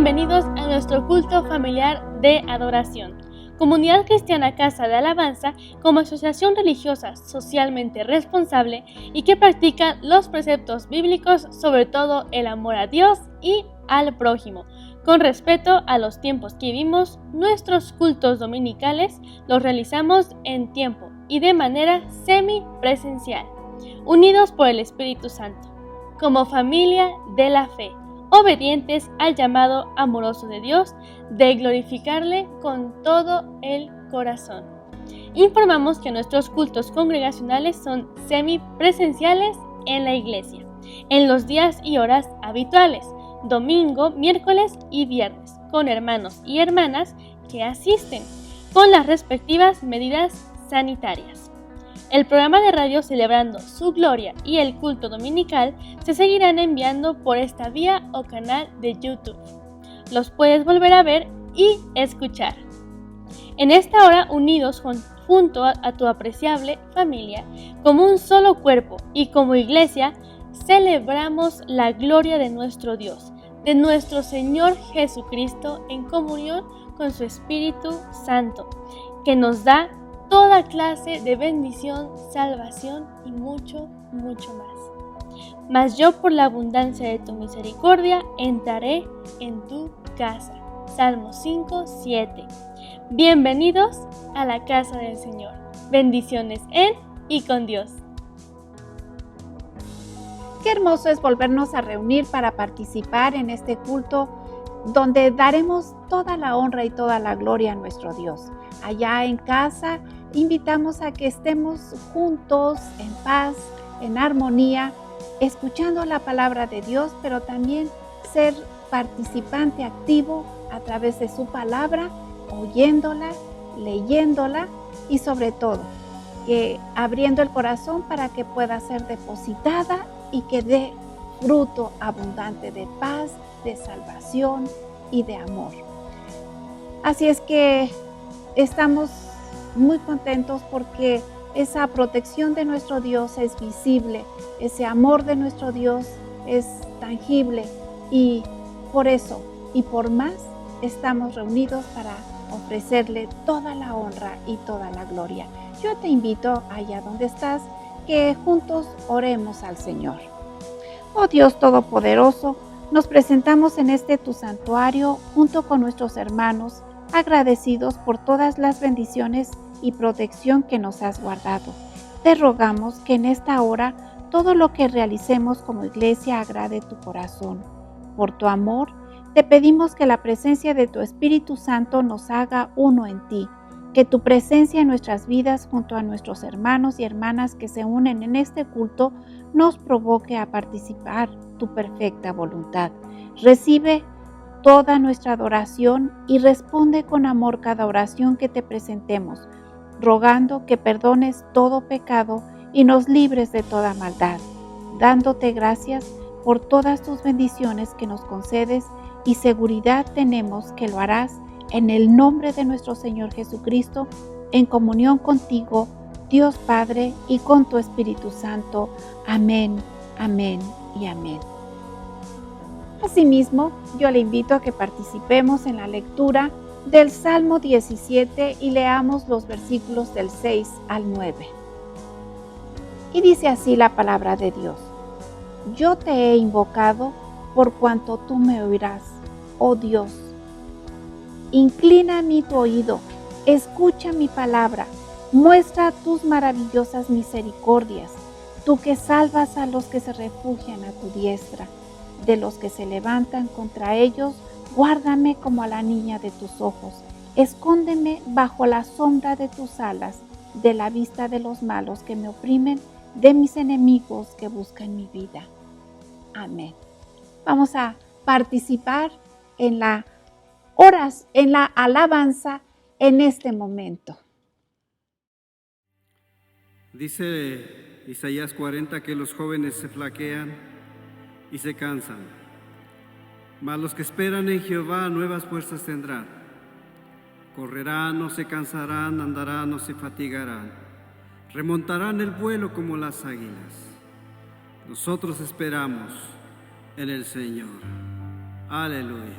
Bienvenidos a nuestro culto familiar de adoración. Comunidad Cristiana Casa de Alabanza como asociación religiosa socialmente responsable y que practica los preceptos bíblicos, sobre todo el amor a Dios y al prójimo. Con respeto a los tiempos que vivimos, nuestros cultos dominicales los realizamos en tiempo y de manera semipresencial, unidos por el Espíritu Santo, como familia de la fe, obedientes al llamado amoroso de Dios de glorificarle con todo el corazón. Informamos que nuestros cultos congregacionales son semipresenciales en la iglesia, en los días y horas habituales, domingo, miércoles y viernes, con hermanos y hermanas que asisten, con las respectivas medidas sanitarias. El programa de radio Celebrando su Gloria y el culto dominical se seguirán enviando por esta vía o canal de YouTube. Los puedes volver a ver y escuchar. En esta hora, unidos junto a tu apreciable familia, como un solo cuerpo y como iglesia, celebramos la gloria de nuestro Dios, de nuestro Señor Jesucristo, en comunión con su Espíritu Santo, que nos da toda clase de bendición, salvación y mucho, mucho más. Mas yo por la abundancia de tu misericordia entraré en tu casa. Salmo 5, 7. Bienvenidos a la casa del Señor. Bendiciones en y con Dios. Qué hermoso es volvernos a reunir para participar en este culto donde daremos toda la honra y toda la gloria a nuestro Dios. Allá en casa, invitamos a que estemos juntos, en paz, en armonía, escuchando la palabra de Dios, pero también ser participante activo a través de su palabra, oyéndola, leyéndola y sobre todo, abriendo el corazón para que pueda ser depositada y que dé fruto abundante de paz, de salvación y de amor. Así es que estamos muy contentos porque esa protección de nuestro Dios es visible, ese amor de nuestro Dios es tangible y por eso y por más estamos reunidos para ofrecerle toda la honra y toda la gloria. Yo te invito allá donde estás que juntos oremos al Señor. Oh Dios Todopoderoso, nos presentamos en este tu santuario junto con nuestros hermanos, agradecidos por todas las bendiciones y protección que nos has guardado. Te rogamos que en esta hora todo lo que realicemos como iglesia agrade tu corazón. Por tu amor, te pedimos que la presencia de tu Espíritu Santo nos haga uno en ti, que tu presencia en nuestras vidas junto a nuestros hermanos y hermanas que se unen en este culto nos provoque a participar tu perfecta voluntad. Recibe toda nuestra adoración y responde con amor cada oración que te presentemos, rogando que perdones todo pecado y nos libres de toda maldad, dándote gracias por todas tus bendiciones que nos concedes y seguridad tenemos que lo harás en el nombre de nuestro Señor Jesucristo, en comunión contigo, Dios Padre, y con tu Espíritu Santo. Amén, amén y amén. Asimismo, yo le invito a que participemos en la lectura del Salmo 17 y leamos los versículos del 6 al 9. Y dice así la palabra de Dios: Yo te he invocado por cuanto tú me oirás, oh Dios. Inclina a mí tu oído, escucha mi palabra, muestra tus maravillosas misericordias, tú que salvas a los que se refugian a tu diestra. De los que se levantan contra ellos, guárdame como a la niña de tus ojos. Escóndeme bajo la sombra de tus alas, de la vista de los malos que me oprimen, de mis enemigos que buscan mi vida. Amén. Vamos a participar en la alabanza en este momento. Dice Isaías 40 que los jóvenes se flaquean y se cansan, mas los que esperan en Jehová nuevas fuerzas tendrán. Correrán, no se cansarán, andarán, no se fatigarán, remontarán el vuelo como las águilas. Nosotros esperamos en el Señor. Aleluya.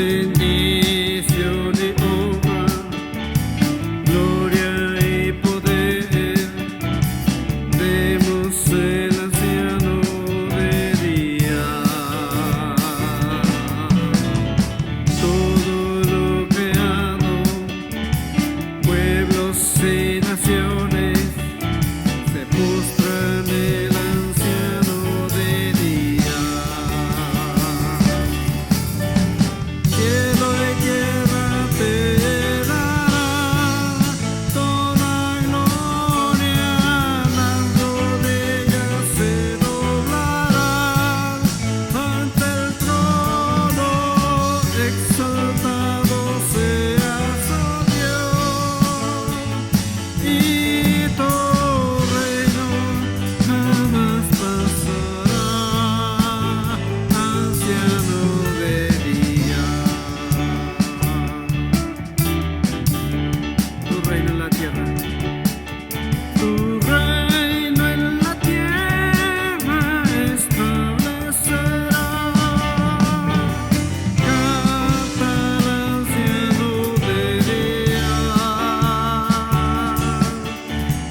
bendición y honra, gloria y poder, demos el anciano de día. Todo lo creado, pueblos y naciones, se postran el anciano de día. Cielo y tierra te dará toda gloria, las rodillas se doblarán ante el trono, exaltado seas, oh Dios, y tu reino jamás pasará, anciano de día. Tu reino en la tierra, tu reino en la tierra establecerá. Canta al anciano de día.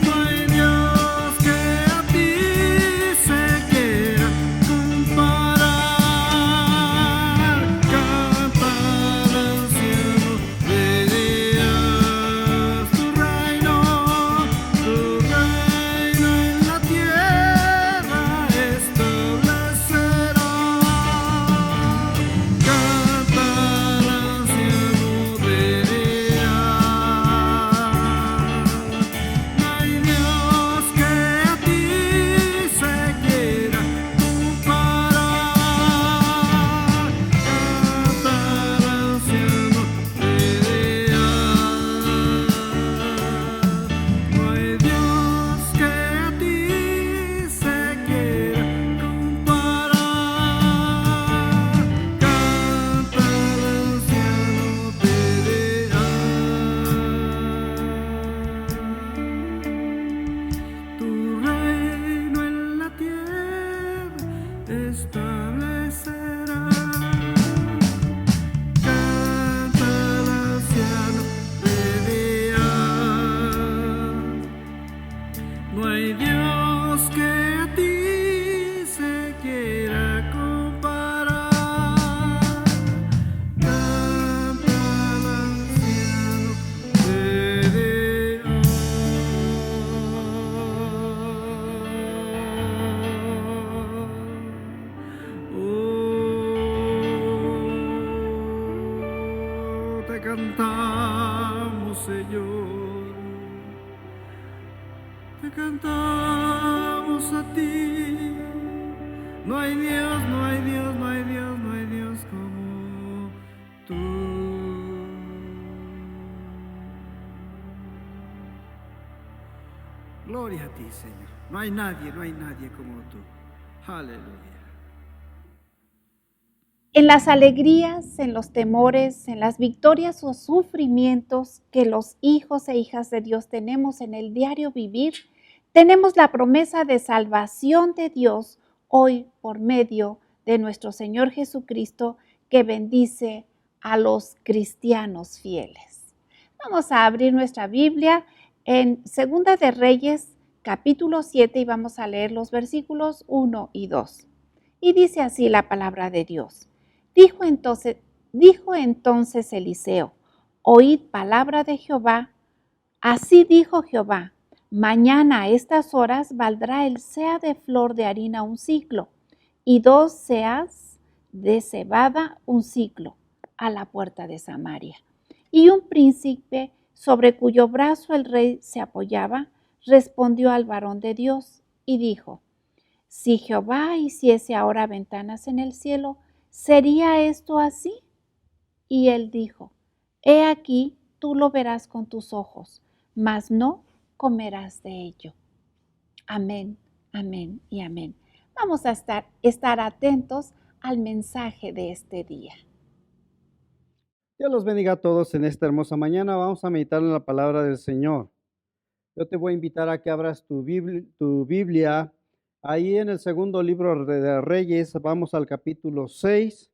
No hay Dios que a ti se quiera comparar. Canta al anciano de días. Tu reino en la tierra establecerá. Canta al anciano de días. No hay Dios que a ti se quiera comparar. Canta al anciano de días. No hay Dios que a ti se quiera comparar. Canta al anciano de días. Tu reino en la tierra establecerá. Canta al anciano de días. No hay Dios que a ti se quiera comparar. Canta al anciano de días. Oh, te cantamos, Señor. Te cantamos a ti. No hay Dios, no hay Dios, no hay Dios, no hay Dios como tú. Gloria a ti, Señor. No hay nadie como tú. Aleluya. En las alegrías, en los temores, en las victorias o sufrimientos que los hijos e hijas de Dios tenemos en el diario vivir, tenemos la promesa de salvación de Dios hoy por medio de nuestro Señor Jesucristo, que bendice a los cristianos fieles. Vamos a abrir nuestra Biblia en Segunda de Reyes, capítulo 7, y vamos a leer los versículos 1 y 2. Y dice así la palabra de Dios. Dijo entonces Eliseo: oíd palabra de Jehová. Así dijo Jehová: mañana a estas horas valdrá el seah de flor de harina un siclo, y 2 seahs de cebada un siclo, a la puerta de Samaria. Y un príncipe, sobre cuyo brazo el rey se apoyaba, respondió al varón de Dios y dijo: si Jehová hiciese ahora ventanas en el cielo, ¿sería esto así? Y él dijo: he aquí, tú lo verás con tus ojos, mas no comerás de ello. Amén, amén y amén. Vamos a estar atentos al mensaje de este día. Dios los bendiga a todos en esta hermosa mañana. Vamos a meditar en la palabra del Señor. Yo te voy a invitar a que abras tu Biblia. Ahí en el segundo libro de Reyes, vamos al capítulo 6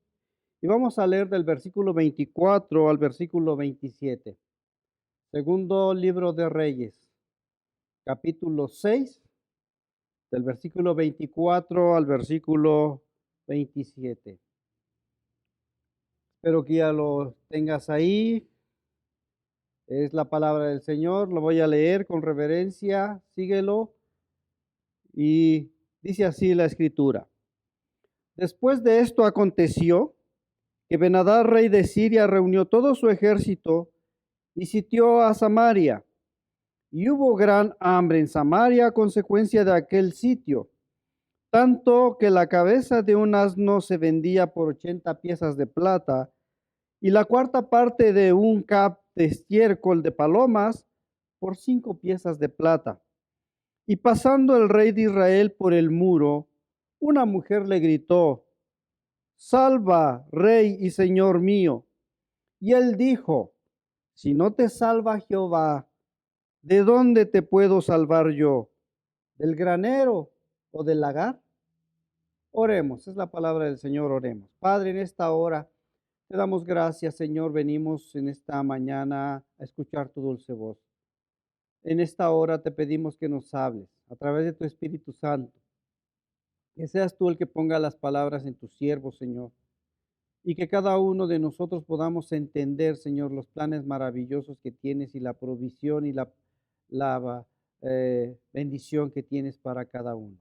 Y vamos a leer del versículo 24 al versículo 27. Segundo libro de Reyes, capítulo 6, del versículo 24 al versículo 27. Espero que ya lo tengas ahí. Es la palabra del Señor. Lo voy a leer con reverencia. Síguelo. Y dice así la escritura. Después de esto aconteció que Ben-Hadad, rey de Siria, reunió todo su ejército y sitió a Samaria. Y hubo gran hambre en Samaria a consecuencia de aquel sitio, tanto que la cabeza de un asno se vendía por 80 piezas de plata, y la cuarta parte de un cap de estiércol de palomas por 5 piezas de plata. Y pasando el rey de Israel por el muro, una mujer le gritó: Salva, rey y señor mío. Y él dijo: Si no te salva Jehová, ¿de dónde te puedo salvar yo? ¿Del granero o del lagar? Oremos, es la palabra del Señor, oremos. Padre, en esta hora te damos gracias, Señor. Venimos en esta mañana a escuchar tu dulce voz. En esta hora te pedimos que nos hables a través de tu Espíritu Santo. Que seas tú el que ponga las palabras en tu siervo, Señor. Y que cada uno de nosotros podamos entender, Señor, los planes maravillosos que tienes y la provisión y la bendición que tienes para cada uno.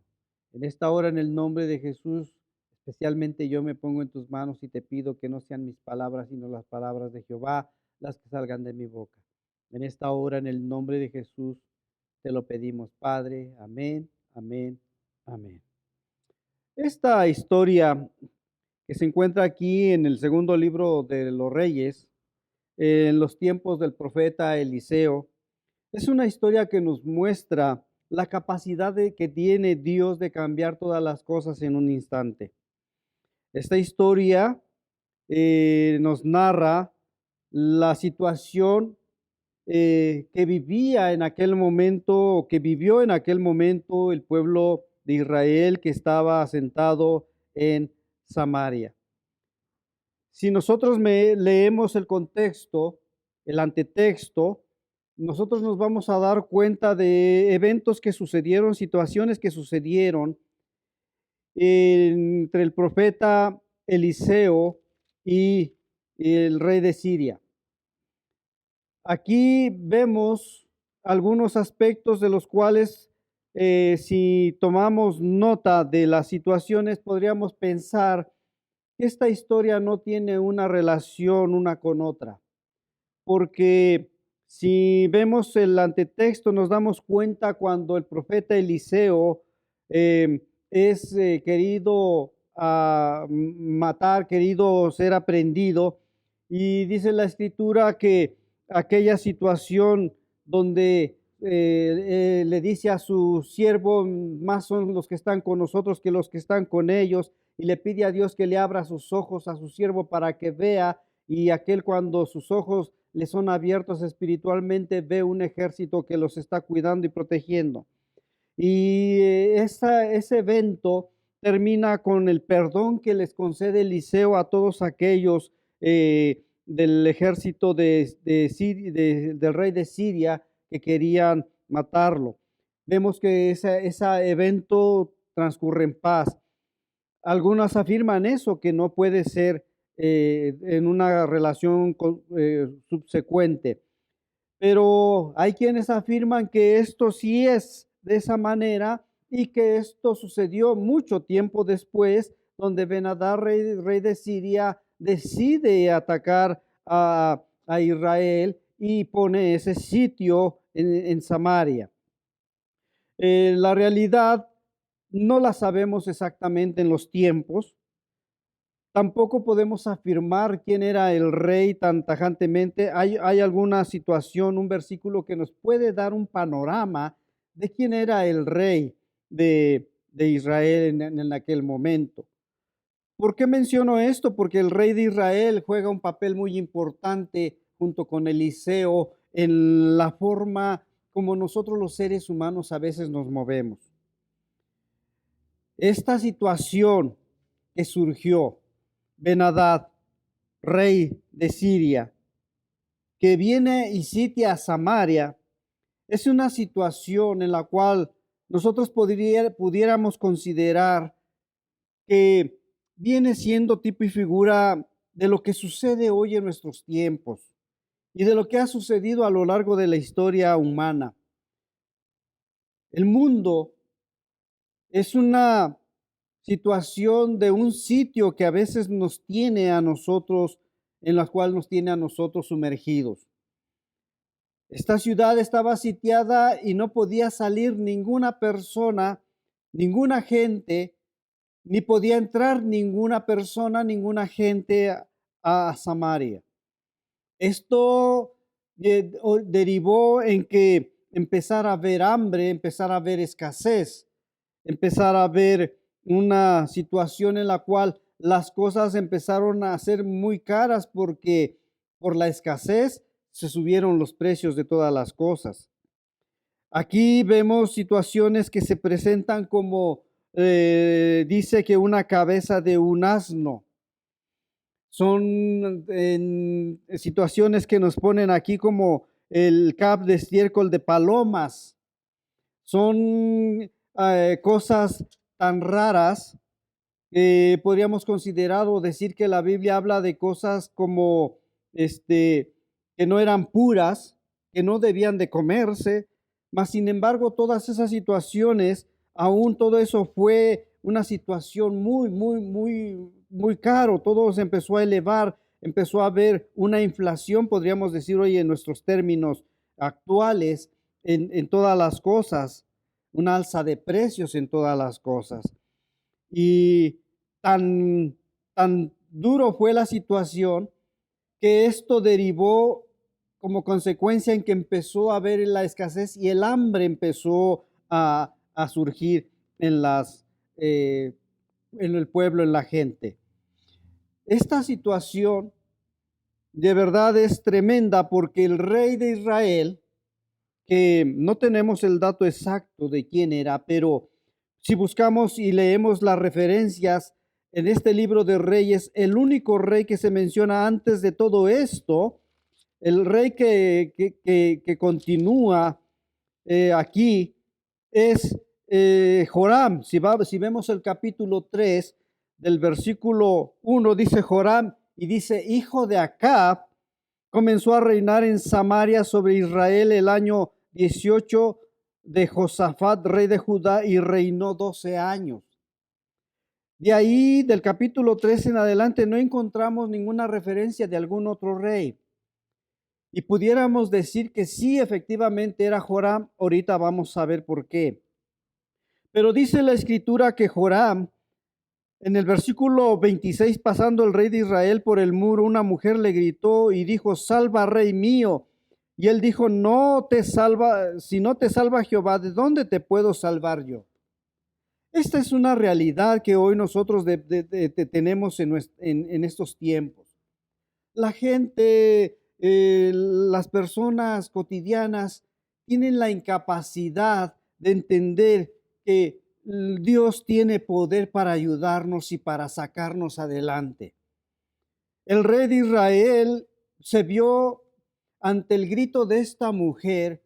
En esta hora, en el nombre de Jesús, especialmente yo me pongo en tus manos y te pido que no sean mis palabras, sino las palabras de Jehová, las que salgan de mi boca. En esta hora, en el nombre de Jesús, te lo pedimos, Padre. Amén, amén, amén. Esta historia que se encuentra aquí en el segundo libro de los Reyes, en los tiempos del profeta Eliseo, es una historia que nos muestra la capacidad que tiene Dios de cambiar todas las cosas en un instante. Esta historia nos narra la situación que vivía en aquel momento, o que vivió en aquel momento el pueblo de Israel que estaba asentado en Samaria. Si nosotros leemos el contexto, el antetexto, nosotros nos vamos a dar cuenta de eventos que sucedieron, situaciones que sucedieron entre el profeta Eliseo y el rey de Siria. Aquí vemos algunos aspectos de los cuales, si tomamos nota de las situaciones, podríamos pensar que esta historia no tiene una relación una con otra, porque si vemos el antetexto nos damos cuenta cuando el profeta Eliseo es querido matar, querido ser aprendido, y dice la escritura que aquella situación donde le dice a su siervo: más son los que están con nosotros que los que están con ellos, y le pide a Dios que le abra sus ojos a su siervo para que vea, y aquel, cuando sus ojos le son abiertos espiritualmente, ve un ejército que los está cuidando y protegiendo. Y ese evento termina con el perdón que les concede Eliseo a todos aquellos del ejército del rey de Siria que querían matarlo. Vemos que ese evento transcurre en paz. Algunos afirman eso, que no puede ser en una relación subsecuente. Pero hay quienes afirman que esto sí es de esa manera y que esto sucedió mucho tiempo después, donde Ben-Hadad, rey de Siria, decide atacar a Israel y pone ese sitio en Samaria. La realidad no la sabemos exactamente en los tiempos. Tampoco podemos afirmar quién era el rey tan tajantemente. Hay alguna situación, un versículo que nos puede dar un panorama de quién era el rey de Israel en aquel momento. ¿Por qué menciono esto? Porque el rey de Israel juega un papel muy importante junto con Eliseo en la forma como nosotros los seres humanos a veces nos movemos. Esta situación que surgió, Ben-Hadad rey de Siria, que viene y sitia a Samaria, es una situación en la cual nosotros pudiéramos considerar que viene siendo tipo y figura de lo que sucede hoy en nuestros tiempos y de lo que ha sucedido a lo largo de la historia humana. El mundo es una situación de un sitio que a veces nos tiene a nosotros, en la cual nos tiene a nosotros sumergidos. Esta ciudad estaba sitiada y no podía salir ninguna persona, ninguna gente, ni podía entrar ninguna persona, ninguna gente a Samaria. Esto derivó en que empezara a haber hambre, empezara a haber escasez, empezara a haber una situación en la cual las cosas empezaron a ser muy caras porque por la escasez se subieron los precios de todas las cosas. Aquí vemos situaciones que se presentan como, dice que una cabeza de un asno. Son situaciones que nos ponen aquí como el cap de estiércol de palomas. Son cosas tan raras que podríamos considerar o decir que la Biblia habla de cosas como que no eran puras, que no debían de comerse, mas sin embargo todas esas situaciones, aún todo eso fue una situación muy caro, todo se empezó a elevar, empezó a haber una inflación, podríamos decir hoy en nuestros términos actuales, en todas las cosas, una alza de precios en todas las cosas. Y tan duro fue la situación que esto derivó como consecuencia en que empezó a haber la escasez y el hambre empezó a surgir en el pueblo, en la gente. Esta situación de verdad es tremenda porque el rey de Israel, que no tenemos el dato exacto de quién era, pero si buscamos y leemos las referencias en este libro de Reyes, el único rey que se menciona antes de todo esto, el rey que continúa aquí es Joram. Si vemos el capítulo 3 del versículo 1, dice Joram y dice, hijo de Acab, comenzó a reinar en Samaria sobre Israel el año 18 de Josafat, rey de Judá, y reinó 12 años. De ahí, del capítulo 3 en adelante, no encontramos ninguna referencia de algún otro rey. Y pudiéramos decir que sí, efectivamente era Joram. Ahorita vamos a ver por qué. Pero dice la escritura que Joram, en el versículo 26, pasando el rey de Israel por el muro, una mujer le gritó y dijo, salva, rey mío. Y él dijo, no te salva, si no te salva Jehová, ¿de dónde te puedo salvar yo? Esta es una realidad que hoy nosotros tenemos en estos tiempos. La gente, las personas cotidianas tienen la incapacidad de entender que Dios tiene poder para ayudarnos y para sacarnos adelante. El rey de Israel se vio ante el grito de esta mujer,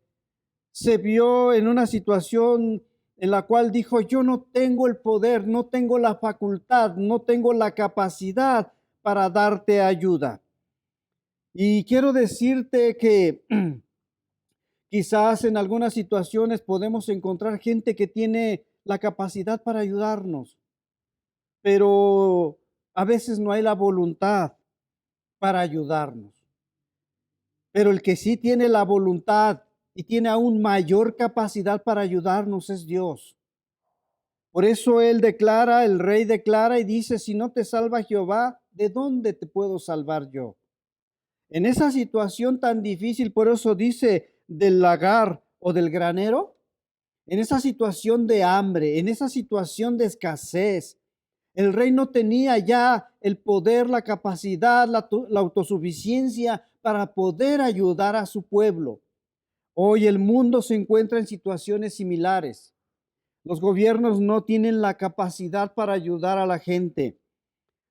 se vio en una situación en la cual dijo, yo no tengo el poder, no tengo la facultad, no tengo la capacidad para darte ayuda. Y quiero decirte que quizás en algunas situaciones podemos encontrar gente que tiene la capacidad para ayudarnos, pero a veces no hay la voluntad para ayudarnos. Pero el que sí tiene la voluntad y tiene aún mayor capacidad para ayudarnos es Dios. Por eso él declara, el rey declara y dice, si no te salva Jehová, ¿de dónde te puedo salvar yo? En esa situación tan difícil, por eso dice del lagar o del granero, en esa situación de hambre, en esa situación de escasez, el rey no tenía ya el poder, la capacidad, la autosuficiencia para poder ayudar a su pueblo. Hoy el mundo se encuentra en situaciones similares. Los gobiernos no tienen la capacidad para ayudar a la gente.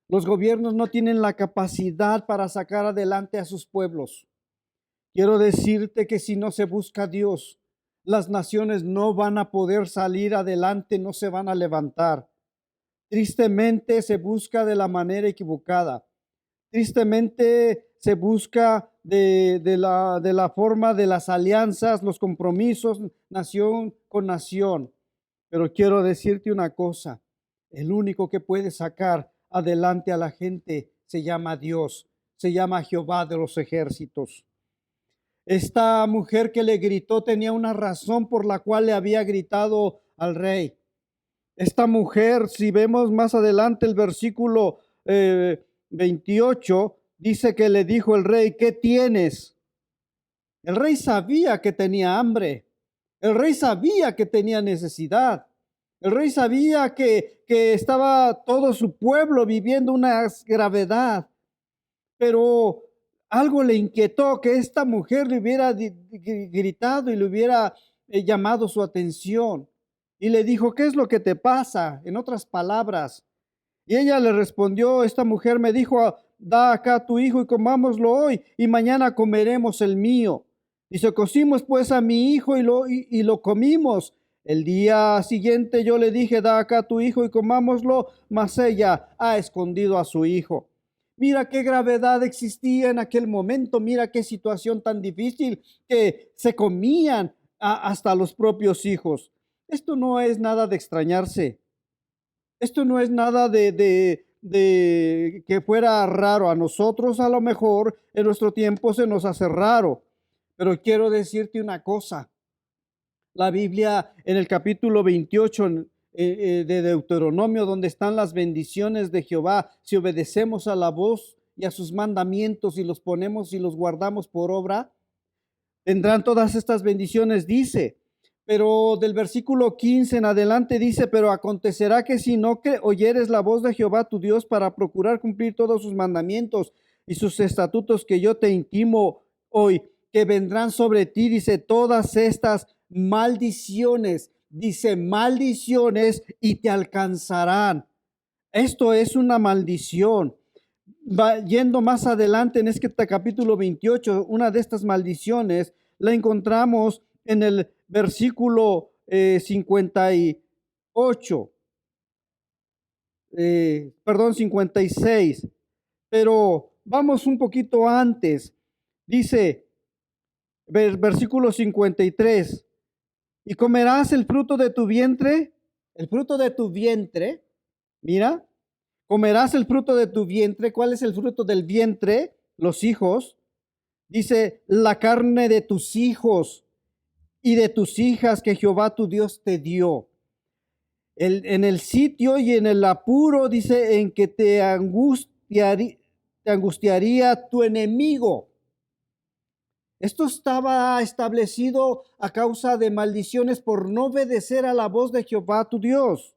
Los gobiernos no tienen la capacidad para sacar adelante a sus pueblos. Quiero decirte que si no se busca a Dios, las naciones no van a poder salir adelante, no se van a levantar. Tristemente se busca de la manera equivocada. Tristemente se busca de la forma de las alianzas, los compromisos, nación con nación. Pero quiero decirte una cosa, el único que puede sacar adelante a la gente se llama Dios, se llama Jehová de los ejércitos. Esta mujer que le gritó tenía una razón por la cual le había gritado al rey. Esta mujer, si vemos más adelante el versículo 28, dice que le dijo el rey, ¿qué tienes? El rey sabía que tenía hambre. El rey sabía que tenía necesidad. El rey sabía que estaba todo su pueblo viviendo una gravedad. Pero algo le inquietó, que esta mujer le hubiera gritado y le hubiera llamado su atención. Y le dijo, ¿qué es lo que te pasa? En otras palabras. Y ella le respondió, esta mujer me dijo, da acá tu hijo y comámoslo hoy, y mañana comeremos el mío. Y se cocimos pues a mi hijo y lo comimos. El día siguiente yo le dije, da acá tu hijo y comámoslo, mas ella ha escondido a su hijo. Mira qué gravedad existía en aquel momento, mira qué situación tan difícil, que se comían hasta los propios hijos. Esto no es nada de extrañarse. Esto no es nada de que fuera raro. A nosotros a lo mejor en nuestro tiempo se nos hace raro. Pero quiero decirte una cosa. La Biblia en el capítulo 28 de Deuteronomio, donde están las bendiciones de Jehová, si obedecemos a la voz y a sus mandamientos y los ponemos y los guardamos por obra, tendrán todas estas bendiciones, dice. Pero del versículo 15 en adelante dice, pero acontecerá que si no que oyeres la voz de Jehová tu Dios para procurar cumplir todos sus mandamientos y sus estatutos que yo te intimo hoy, que vendrán sobre ti, dice, todas estas maldiciones, dice maldiciones y te alcanzarán. Esto es una maldición. Yendo más adelante en este capítulo 28, una de estas maldiciones la encontramos en el versículo 56. Pero vamos un poquito antes. Dice, versículo 53, y comerás el fruto de tu vientre, mira, comerás el fruto de tu vientre. ¿Cuál es el fruto del vientre? Los hijos. Dice, la carne de tus hijos y de tus hijas que Jehová tu Dios te dio. En el sitio y en el apuro, dice, en que te angustiaría tu enemigo. Esto estaba establecido a causa de maldiciones por no obedecer a la voz de Jehová tu Dios.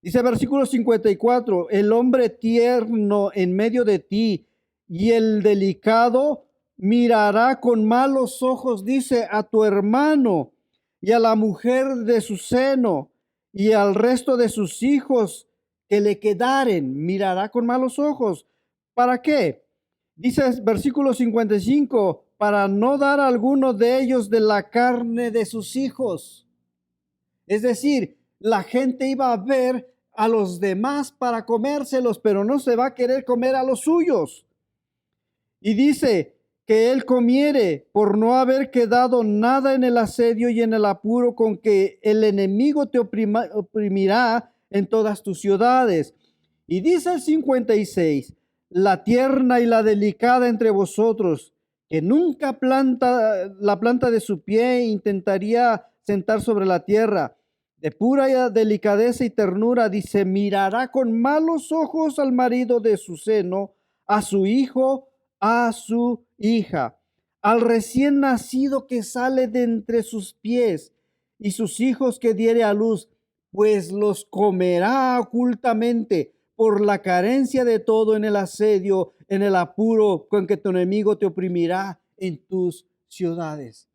Dice versículo 54, el hombre tierno en medio de ti y el delicado mirará con malos ojos, dice, a tu hermano y a la mujer de su seno y al resto de sus hijos que le quedaren, mirará con malos ojos. ¿Para qué? Dice versículo 55, para no dar a alguno de ellos de la carne de sus hijos. Es decir, la gente iba a ver a los demás para comérselos, pero no se va a querer comer a los suyos. Y dice que él comiere por no haber quedado nada en el asedio y en el apuro con que el enemigo te oprimirá en todas tus ciudades. Y dice el 56, la tierna y la delicada entre vosotros, que nunca la planta de su pie intentaría sentar sobre la tierra, de pura delicadeza y ternura, dice, mirará con malos ojos al marido de su seno, a su hijo, a su hija, al recién nacido que sale de entre sus pies, y sus hijos que diere a luz, pues los comerá ocultamente por la carencia de todo en el asedio, en el apuro con que tu enemigo te oprimirá en tus ciudades.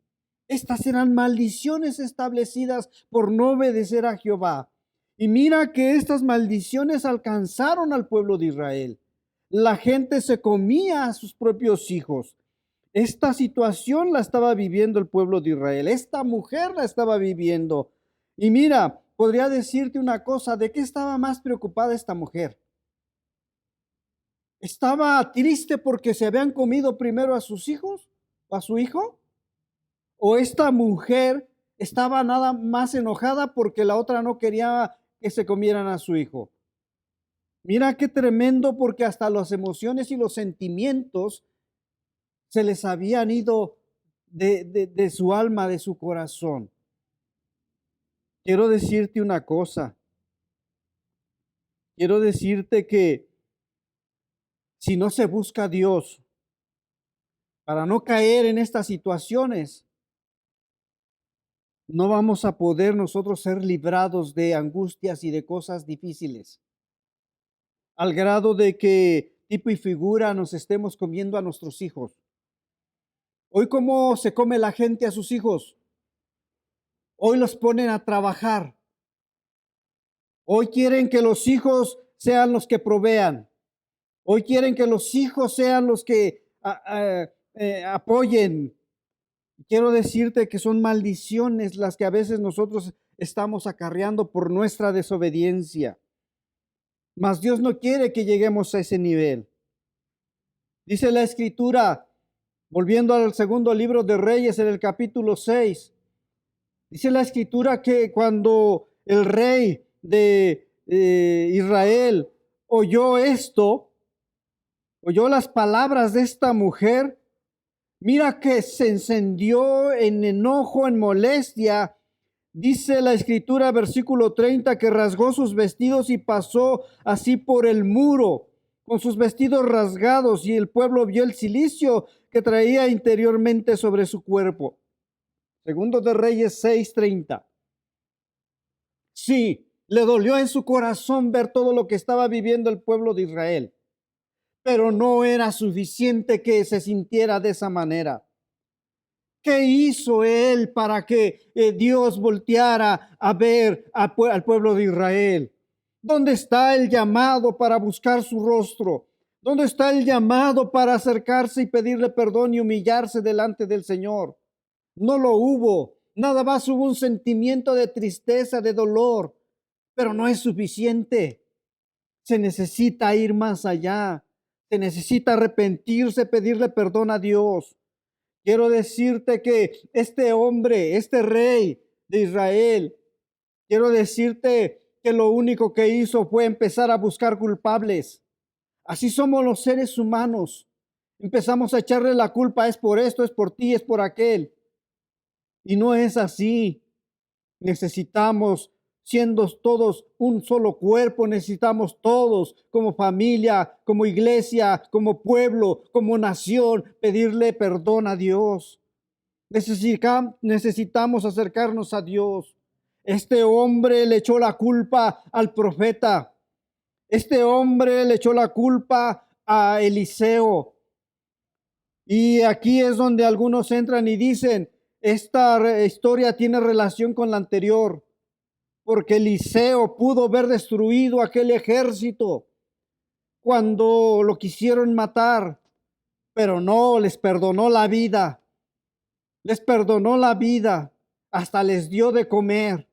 Estas serán maldiciones establecidas por no obedecer a Jehová. Y mira que estas maldiciones alcanzaron al pueblo de Israel. La gente se comía a sus propios hijos. Esta situación la estaba viviendo el pueblo de Israel. Esta mujer la estaba viviendo. Y mira, podría decirte una cosa, ¿de qué estaba más preocupada esta mujer? ¿Estaba triste porque se habían comido primero a sus hijos o a su hijo? ¿O esta mujer estaba nada más enojada porque la otra no quería que se comieran a su hijo? Mira qué tremendo, porque hasta las emociones y los sentimientos se les habían ido de su alma, de su corazón. Quiero decirte una cosa. Quiero decirte que si no se busca a Dios para no caer en estas situaciones, no vamos a poder nosotros ser librados de angustias y de cosas difíciles, al grado de que tipo y figura nos estemos comiendo a nuestros hijos. Hoy, ¿cómo se come la gente a sus hijos? Hoy los ponen a trabajar. Hoy quieren que los hijos sean los que provean. Hoy quieren que los hijos sean los que apoyen. Quiero decirte que son maldiciones las que a veces nosotros estamos acarreando por nuestra desobediencia. Mas Dios no quiere que lleguemos a ese nivel. Dice la Escritura, volviendo al segundo libro de Reyes, en el capítulo 6, dice la Escritura que cuando el rey de Israel oyó esto, oyó las palabras de esta mujer, mira que se encendió en enojo, en molestia. Dice la Escritura, versículo 30, que rasgó sus vestidos y pasó así por el muro, con sus vestidos rasgados, y el pueblo vio el cilicio que traía interiormente sobre su cuerpo. Segundo de Reyes 6:30. Sí, le dolió en su corazón ver todo lo que estaba viviendo el pueblo de Israel, pero no era suficiente que se sintiera de esa manera. ¿Qué hizo él para que Dios volteara a ver al pueblo de Israel? ¿Dónde está el llamado para buscar su rostro? ¿Dónde está el llamado para acercarse y pedirle perdón y humillarse delante del Señor? No lo hubo. Nada más hubo un sentimiento de tristeza, de dolor, pero no es suficiente. Se necesita ir más allá. Se necesita arrepentirse, pedirle perdón a Dios. Quiero decirte que este hombre, este rey de Israel, quiero decirte que lo único que hizo fue empezar a buscar culpables. Así somos los seres humanos. Empezamos a echarle la culpa, es por esto, es por ti, es por aquel. Y no es así. Necesitamos, siendo todos un solo cuerpo, necesitamos todos como familia, como iglesia, como pueblo, como nación, pedirle perdón a Dios. Necesitamos acercarnos a Dios. Este hombre le echó la culpa al profeta. Este hombre le echó la culpa a Eliseo. Y aquí es donde algunos entran y dicen, esta historia tiene relación con la anterior, porque Eliseo pudo ver destruido aquel ejército cuando lo quisieron matar, pero no, les perdonó la vida. Les perdonó la vida, hasta les dio de comer,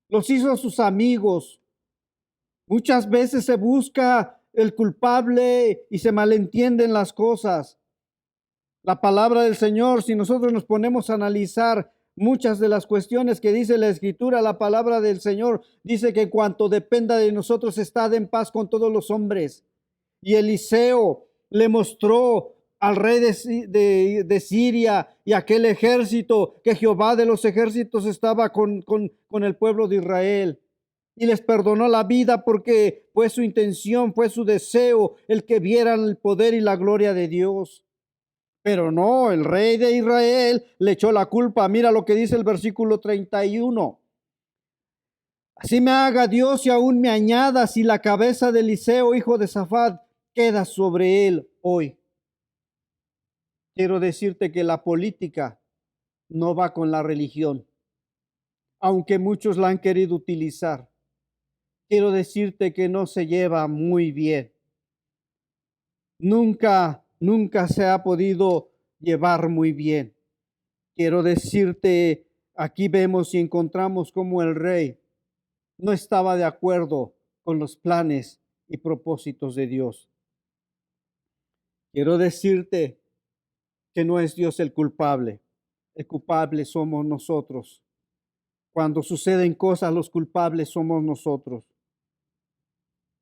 los hizo sus amigos. Muchas veces se busca el culpable y se malentienden las cosas. La palabra del Señor, si nosotros nos ponemos a analizar muchas de las cuestiones que dice la Escritura, la palabra del Señor dice que cuanto dependa de nosotros, estad en paz con todos los hombres. Y Eliseo le mostró al rey de Siria y aquel ejército que Jehová de los ejércitos estaba con el pueblo de Israel. Y les perdonó la vida porque fue su intención, fue su deseo el que vieran el poder y la gloria de Dios. Pero no, el rey de Israel le echó la culpa. Mira lo que dice el versículo 31. Así me haga Dios y aún me añada si la cabeza de Eliseo, hijo de Safat, queda sobre él hoy. Quiero decirte que la política no va con la religión, aunque muchos la han querido utilizar. quiero decirte que no se lleva muy bien. Nunca se ha podido llevar muy bien. Quiero decirte, aquí vemos y encontramos cómo el rey no estaba de acuerdo con los planes y propósitos de Dios. Quiero decirte que no es Dios el culpable somos nosotros. Cuando suceden cosas, los culpables somos nosotros.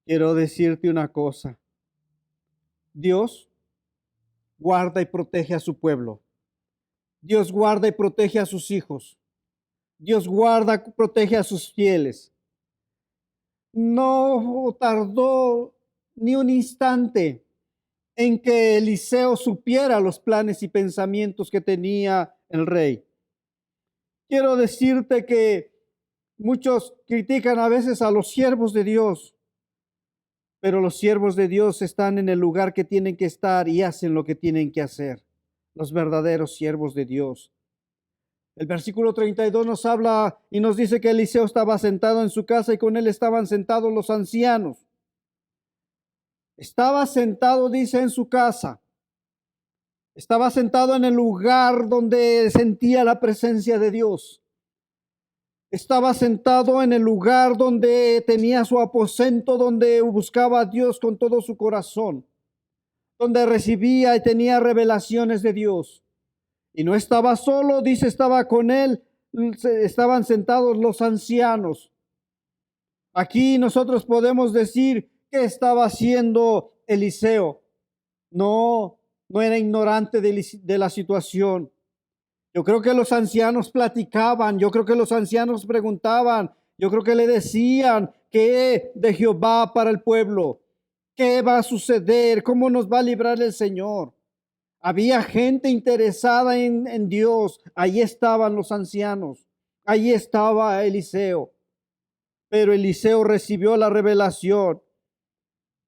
Quiero decirte una cosa. Dios guarda y protege a su pueblo. Dios guarda y protege a sus hijos. Dios guarda y protege a sus fieles. No tardó ni un instante en que Eliseo supiera los planes y pensamientos que tenía el rey. Quiero decirte que muchos critican a veces a los siervos de Dios, pero los siervos de Dios están en el lugar que tienen que estar y hacen lo que tienen que hacer. Los verdaderos siervos de Dios. El versículo 32 nos habla y nos dice que Eliseo estaba sentado en su casa y con él estaban sentados los ancianos. Estaba sentado, dice, en su casa. Estaba sentado en el lugar donde sentía la presencia de Dios. Estaba sentado en el lugar donde tenía su aposento, donde buscaba a Dios con todo su corazón, donde recibía y tenía revelaciones de Dios. Y no estaba solo, dice, estaba con él, estaban sentados los ancianos. Aquí nosotros podemos decir que estaba haciendo Eliseo. No era ignorante de la situación. Yo creo que los ancianos platicaban, yo creo que los ancianos preguntaban, yo creo que le decían qué de Jehová para el pueblo, qué va a suceder, cómo nos va a librar el Señor. Había gente interesada en Dios, ahí estaban los ancianos, ahí estaba Eliseo. Pero Eliseo recibió la revelación.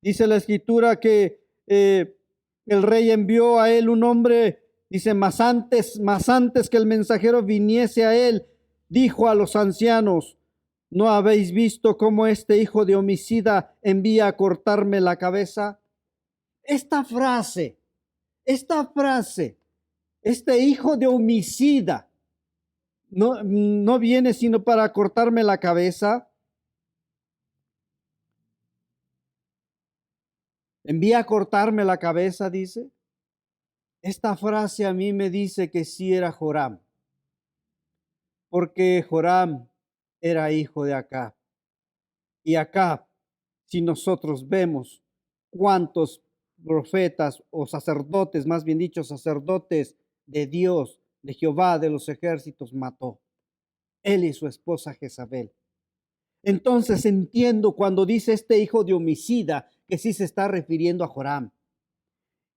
Dice la escritura que el rey envió a él un hombre. Dice, más antes que el mensajero viniese a él, dijo a los ancianos, ¿no habéis visto cómo este hijo de homicida envía a cortarme la cabeza? Esta frase, este hijo de homicida, no viene sino para cortarme la cabeza. Envía a cortarme la cabeza, dice. Esta frase a mí me dice que sí era Joram, porque Joram era hijo de Acab. Y Acab, si nosotros vemos cuántos profetas o sacerdotes, más bien dicho, sacerdotes de Dios, de Jehová, de los ejércitos, mató. Él y su esposa Jezabel. Entonces entiendo cuando dice este hijo de homicida que sí se está refiriendo a Joram.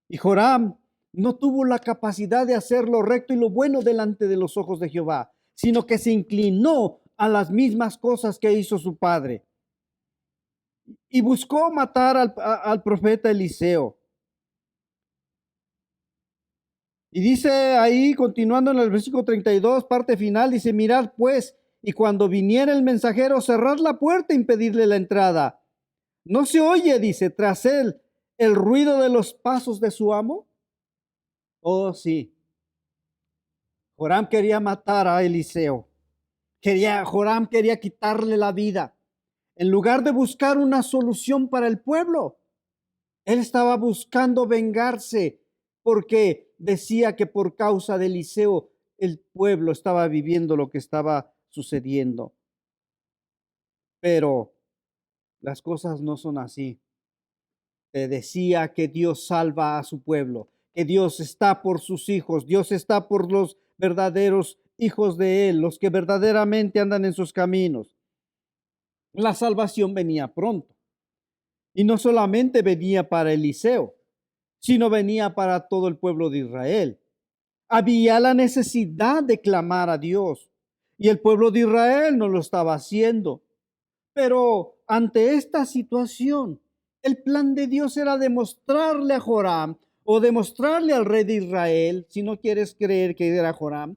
Y Joram no tuvo la capacidad de hacer lo recto y lo bueno delante de los ojos de Jehová, sino que se inclinó a las mismas cosas que hizo su padre. Y buscó matar al profeta Eliseo. Y dice ahí, continuando en el versículo 32, parte final, dice, mirad pues, y cuando viniera el mensajero, cerrad la puerta e impedirle la entrada. ¿No se oye, dice, tras él el ruido de los pasos de su amo? Oh, sí. Joram quería matar a Eliseo. Joram quería quitarle la vida. En lugar de buscar una solución para el pueblo, él estaba buscando vengarse porque decía que por causa de Eliseo el pueblo estaba viviendo lo que estaba sucediendo. Pero las cosas no son así. Te decía que Dios salva a su pueblo, que Dios está por sus hijos, Dios está por los verdaderos hijos de Él, los que verdaderamente andan en sus caminos. La salvación venía pronto. Y no solamente venía para Eliseo, sino venía para todo el pueblo de Israel. Había la necesidad de clamar a Dios, y el pueblo de Israel no lo estaba haciendo. Pero ante esta situación, el plan de Dios era demostrarle a Joram o demostrarle al rey de Israel, si no quieres creer que era Joram,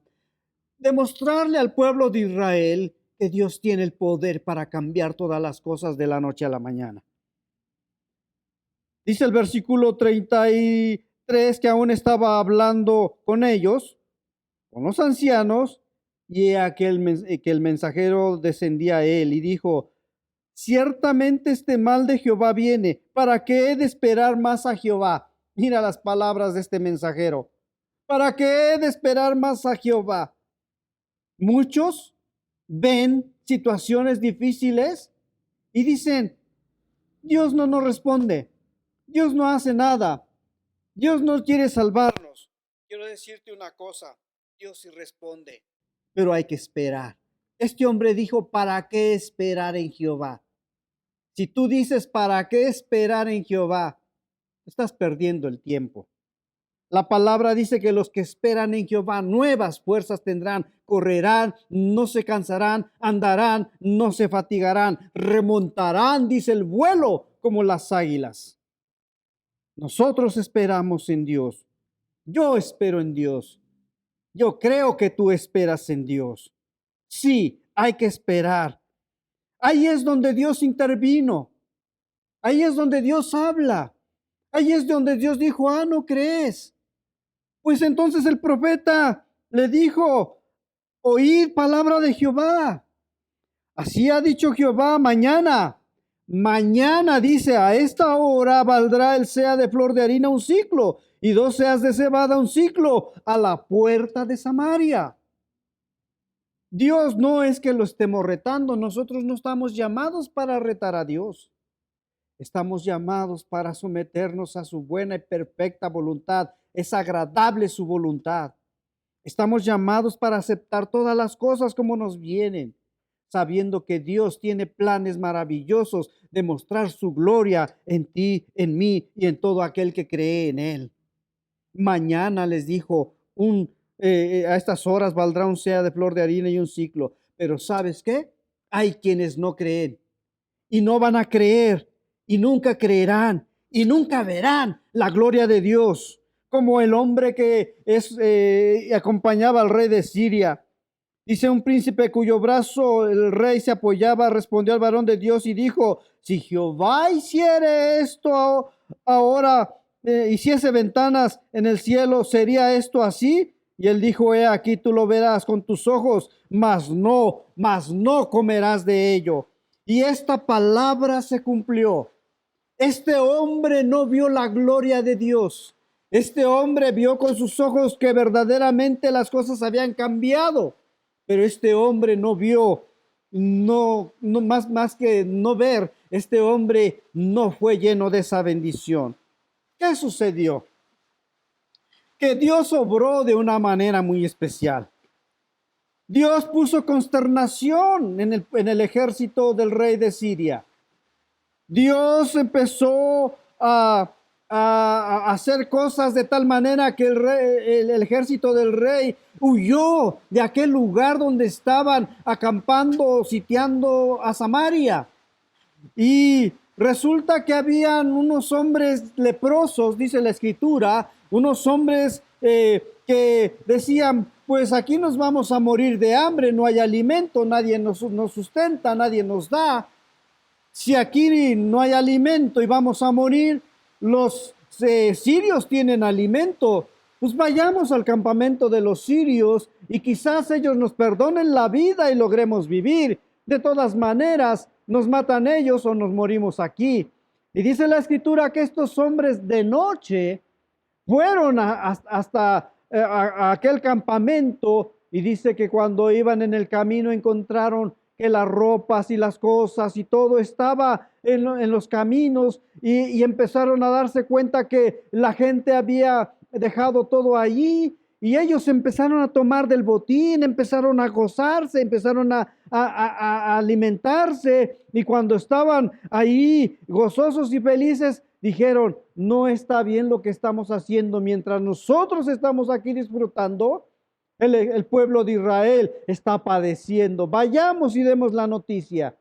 demostrarle al pueblo de Israel que Dios tiene el poder para cambiar todas las cosas de la noche a la mañana. Dice el versículo 33 que aún estaba hablando con ellos, con los ancianos, y que el mensajero descendía a él y dijo: ciertamente este mal de Jehová viene. ¿Para qué he de esperar más a Jehová? Mira las palabras de este mensajero. ¿Para qué he de esperar más a Jehová? Muchos ven situaciones difíciles y dicen: Dios no nos responde, Dios no hace nada, Dios no quiere salvarnos. Quiero decirte una cosa: Dios sí responde, pero hay que esperar. Este hombre dijo: ¿para qué esperar en Jehová? Si tú dices ¿para qué esperar en Jehová?, estás perdiendo el tiempo. La palabra dice que los que esperan en Jehová nuevas fuerzas tendrán, correrán, no se cansarán, andarán, no se fatigarán, remontarán, dice, el vuelo como las águilas. Nosotros esperamos en Dios. Yo espero en Dios. Yo creo que tú esperas en Dios. Sí, hay que esperar. Ahí es donde Dios intervino. Ahí es donde Dios habla. Ahí es donde Dios dijo: ¿no crees? Pues entonces el profeta le dijo: oíd palabra de Jehová. Así ha dicho Jehová: mañana, dice, a esta hora valdrá el seah de flor de harina un siclo, y 2 seas de cebada un siclo, a la puerta de Samaria. Dios no es que lo estemos retando. Nosotros no estamos llamados para retar a Dios. Estamos llamados para someternos a su buena y perfecta voluntad. Es agradable su voluntad. Estamos llamados para aceptar todas las cosas como nos vienen, sabiendo que Dios tiene planes maravillosos de mostrar su gloria en ti, en mí y en todo aquel que cree en Él. Mañana, les dijo, a estas horas valdrá un seah de flor de harina y un siclo. Pero ¿sabes qué? Hay quienes no creen y no van a creer y nunca creerán y nunca verán la gloria de Dios, como el hombre que acompañaba al rey de Siria. Dice: un príncipe cuyo brazo el rey se apoyaba respondió al varón de Dios y dijo: si Jehová hiciere esto ahora, hiciese ventanas en el cielo, ¿sería esto así? Y él dijo: he aquí, tú lo verás con tus ojos, mas no comerás de ello. Y esta palabra se cumplió. Este hombre no vio la gloria de Dios. Este hombre vio con sus ojos que verdaderamente las cosas habían cambiado. Pero este hombre no vio, más que no ver, este hombre no fue lleno de esa bendición. ¿Qué sucedió? Que Dios obró de una manera muy especial. Dios puso consternación en el ejército del rey de Siria. Dios empezó a hacer cosas de tal manera que el ejército del rey huyó de aquel lugar donde estaban acampando, sitiando a Samaria. Y resulta que habían unos hombres leprosos, dice la escritura, unos hombres que decían: pues aquí nos vamos a morir de hambre, no hay alimento, nadie nos sustenta, nadie nos da. Si aquí no hay alimento y vamos a morir, los sirios tienen alimento, pues vayamos al campamento de los sirios y quizás ellos nos perdonen la vida y logremos vivir. De todas maneras, nos matan ellos o nos morimos aquí. Y dice la escritura que estos hombres de noche fueron hasta aquel campamento, y dice que cuando iban en el camino encontraron que las ropas y las cosas y todo estaba en los caminos, y empezaron a darse cuenta que la gente había dejado todo allí, y ellos empezaron a tomar del botín, empezaron a gozarse, empezaron a alimentarse, y cuando estaban ahí gozosos y felices, dijeron: no está bien lo que estamos haciendo. Mientras nosotros estamos aquí disfrutando, el pueblo de Israel está padeciendo. Vayamos y demos la noticia.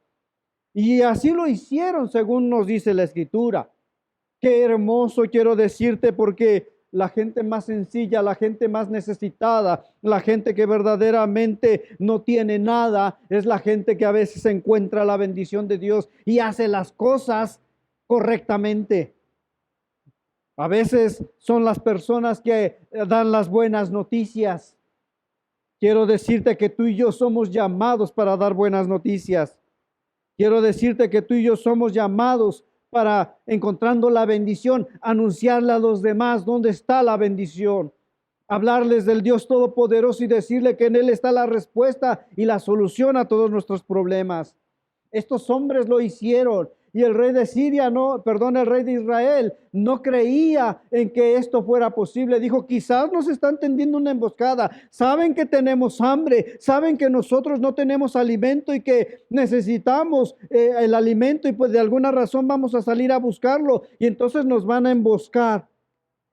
Y así lo hicieron, según nos dice la escritura. Qué hermoso, quiero decirte, porque la gente más sencilla, la gente más necesitada, la gente que verdaderamente no tiene nada, es la gente que a veces encuentra la bendición de Dios y hace las cosas correctamente. A veces son las personas que dan las buenas noticias. Quiero decirte que tú y yo somos llamados para dar buenas noticias. Quiero decirte que tú y yo somos llamados para, encontrando la bendición, anunciarle a los demás dónde está la bendición. Hablarles del Dios Todopoderoso y decirle que en Él está la respuesta y la solución a todos nuestros problemas. Estos hombres lo hicieron. Y el rey de Siria, el rey de Israel no creía en que esto fuera posible. Dijo, quizás nos están tendiendo una emboscada. Saben que tenemos hambre, saben que nosotros no tenemos alimento y que necesitamos el alimento y pues de alguna razón vamos a salir a buscarlo y entonces nos van a emboscar.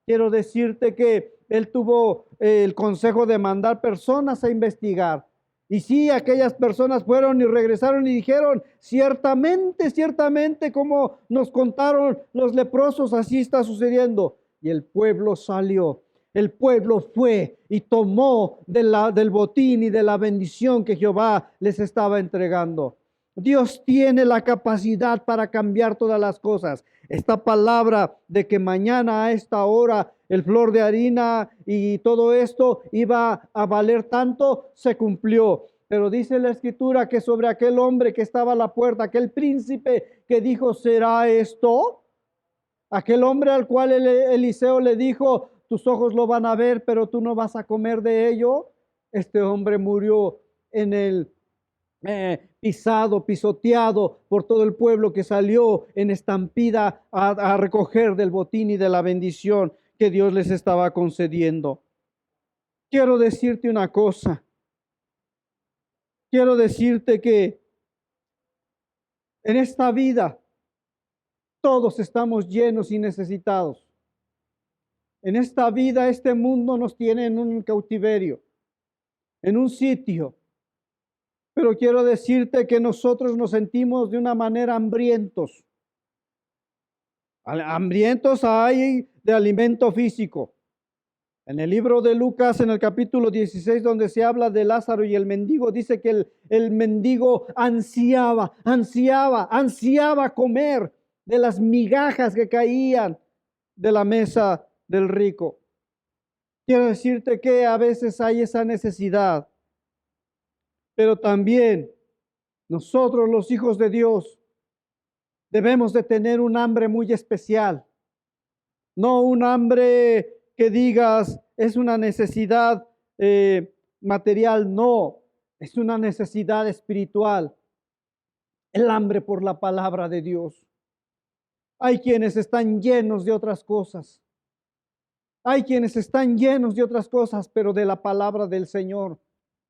Quiero decirte que él tuvo el consejo de mandar personas a investigar. Y sí, aquellas personas fueron y regresaron y dijeron, ciertamente, como nos contaron los leprosos, así está sucediendo. Y el pueblo salió, el pueblo fue y tomó del botín y de la bendición que Jehová les estaba entregando. Dios tiene la capacidad para cambiar todas las cosas. Esta palabra de que mañana a esta hora el flor de harina y todo esto iba a valer tanto, se cumplió. Pero dice la Escritura que sobre aquel hombre que estaba a la puerta, aquel príncipe que dijo, ¿será esto? Aquel hombre al cual Eliseo le dijo, tus ojos lo van a ver, pero tú no vas a comer de ello. Este hombre murió en el pisoteado por todo el pueblo que salió en estampida a recoger del botín y de la bendición que Dios les estaba concediendo. Quiero decirte una cosa. Quiero decirte que en esta vida todos estamos llenos y necesitados. En esta vida, este mundo nos tiene en un cautiverio, en un sitio. Pero quiero decirte que nosotros nos sentimos de una manera hambrientos. Hambrientos hay de alimento físico. En el libro de Lucas, en el capítulo 16, donde se habla de Lázaro y el mendigo, dice que el mendigo ansiaba comer de las migajas que caían de la mesa del rico. Quiero decirte que a veces hay esa necesidad, pero también nosotros, los hijos de Dios, debemos de tener un hambre muy especial, no un hambre que digas es una necesidad material, no, es una necesidad espiritual, el hambre por la palabra de Dios. Hay quienes están llenos de otras cosas, pero de la palabra del Señor